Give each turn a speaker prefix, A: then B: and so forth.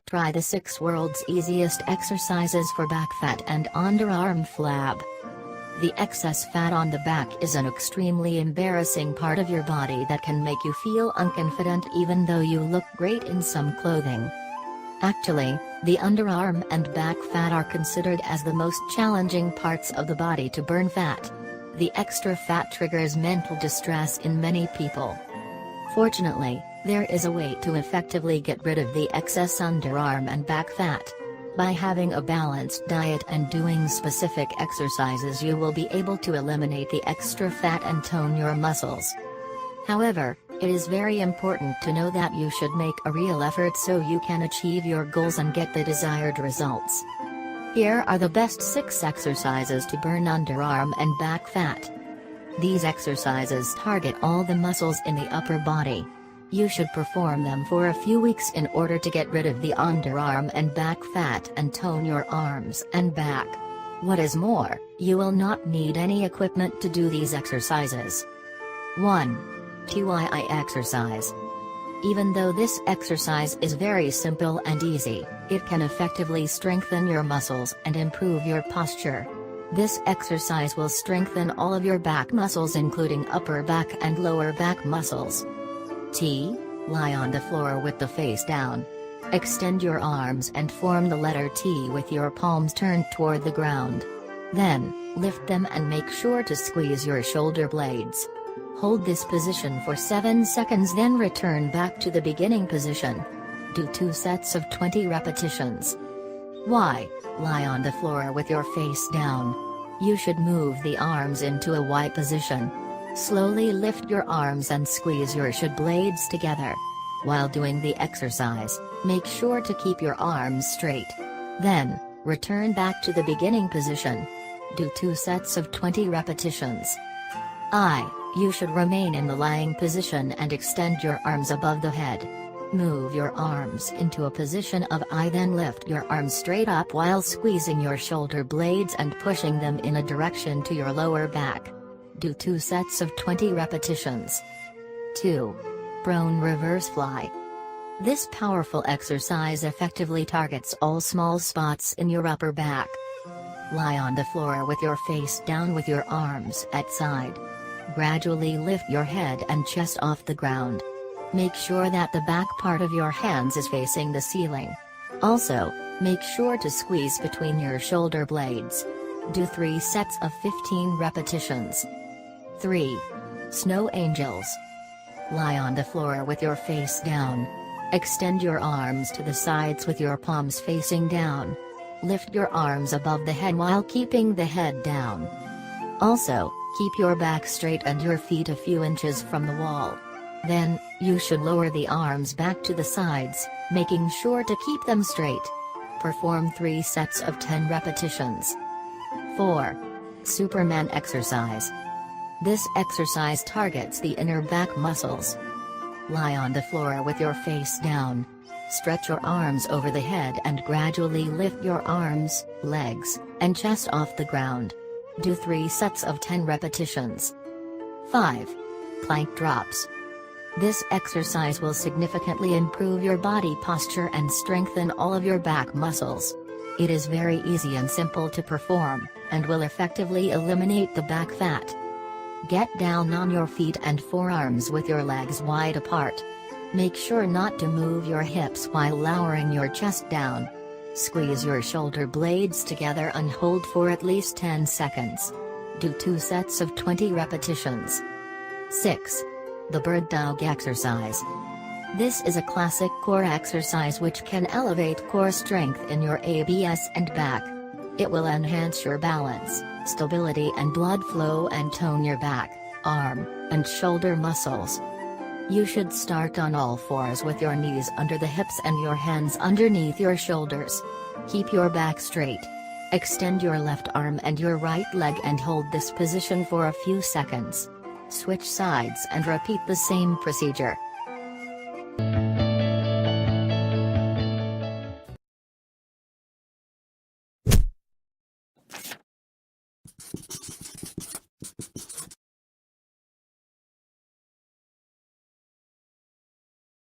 A: Try the 6 world's easiest exercises for back fat and underarm flab. The excess fat on the back is an extremely embarrassing part of your body that can make you feel unconfident even though you look great in some clothing. Actually, the underarm and back fat are considered as the most challenging parts of the body to burn fat. The extra fat triggers mental distress in many people. Fortunately, there is a way to effectively get rid of the excess underarm and back fat. By having a balanced diet and doing specific exercises, you will be able to eliminate the extra fat and tone your muscles. However, it is very important to know that you should make a real effort so you can achieve your goals and get the desired results. Here are the best 6 exercises to burn underarm and back fat. These exercises target all the muscles in the upper body. You should perform them for a few weeks in order to get rid of the underarm and back fat and tone your arms and back. What is more, you will not need any equipment to do these exercises. 1. TYI exercise. Even though this exercise is very simple and easy, it can effectively strengthen your muscles and improve your posture. This exercise will strengthen all of your back muscles including upper back and lower back muscles. T. Lie on the floor with the face down. Extend your arms and form the letter T with your palms turned toward the ground. Then, lift them and make sure to squeeze your shoulder blades. Hold this position for 7 seconds, then return back to the beginning position. Do 2 sets of 20 repetitions. Y. Lie on the floor with your face down. You should move the arms into a Y position. Slowly lift your arms and squeeze your shoulder blades together. While doing the exercise, make sure to keep your arms straight. Then, return back to the beginning position. Do 2 sets of 20 repetitions. I. You should remain in the lying position and extend your arms above the head. Move your arms into a position of I, then lift your arms straight up while squeezing your shoulder blades and pushing them in a direction to your lower back. Do 2 sets of 20 repetitions. 2. Broan Reverse Fly. This powerful exercise effectively targets all small spots in your upper back. Lie on the floor with your face down with your arms at side. Gradually lift your head and chest off the ground. Make sure that the back part of your hands is facing the ceiling. Also, make sure to squeeze between your shoulder blades. Do 3 sets of 15 repetitions. 3. Snow Angels. Lie on the floor with your face down. Extend your arms to the sides with your palms facing down. Lift your arms above the head while keeping the head down. Also, keep your back straight and your feet a few inches from the wall. Then, you should lower the arms back to the sides, making sure to keep them straight. Perform 3 sets of 10 repetitions. 4. Superman exercise. This exercise targets the inner back muscles. Lie on the floor with your face down. Stretch your arms over the head and gradually lift your arms, legs, and chest off the ground. Do 3 sets of 10 repetitions. 5. Plank drops. This exercise will significantly improve your body posture and strengthen all of your back muscles. It is very easy and simple to perform, and will effectively eliminate the back fat. Get down on your feet and forearms with your legs wide apart. Make sure not to move your hips while lowering your chest down. Squeeze your shoulder blades together and hold for at least 10 seconds. Do 2 sets of 20 repetitions. 6. The Bird Dog exercise. This is a classic core exercise which can elevate core strength in your abs and back. It will enhance your balance, stability and blood flow and tone your back, arm, and shoulder muscles. You should start on all fours with your knees under the hips and your hands underneath your shoulders. Keep your back straight. Extend your left arm and your right leg and hold this position for a few seconds. Switch sides and repeat the same procedure.